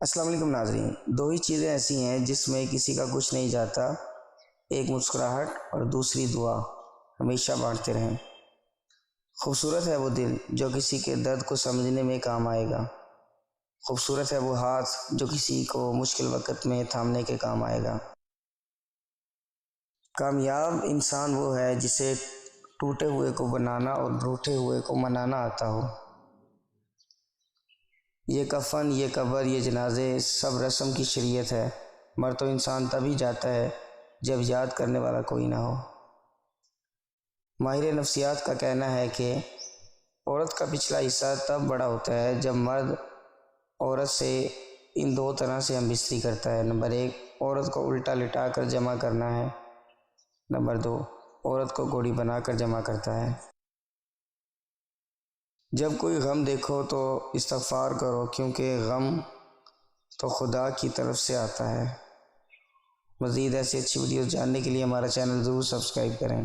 السلام علیکم ناظرین، دو ہی چیزیں ایسی ہیں جس میں کسی کا کچھ نہیں جاتا، ایک مسکراہٹ اور دوسری دعا ہمیشہ بانٹتے رہیں۔ خوبصورت ہے وہ دل جو کسی کے درد کو سمجھنے میں کام آئے گا، خوبصورت ہے وہ ہاتھ جو کسی کو مشکل وقت میں تھامنے کے کام آئے گا۔ کامیاب انسان وہ ہے جسے ٹوٹے ہوئے کو بنانا اور روٹھے ہوئے کو منانا آتا ہو۔ یہ کفن، یہ قبر، یہ جنازے سب رسم کی شریعت ہے، مر تو انسان تبھی جاتا ہے جب یاد کرنے والا کوئی نہ ہو۔ ماہر نفسیات کا کہنا ہے کہ عورت کا پچھلا حصہ تب بڑا ہوتا ہے جب مرد عورت سے ان دو طرح سے ہم بستری کرتا ہے۔ نمبر 1، عورت کو الٹا لٹا کر جمع کرنا ہے۔ نمبر 2، عورت کو گوڑی بنا کر جمع کرتا ہے۔ جب کوئی غم دیکھو تو استغفار کرو، کیونکہ غم تو خدا کی طرف سے آتا ہے۔ مزید ایسی اچھی ویڈیوز جاننے کے لیے ہمارا چینل ضرور سبسکرائب کریں۔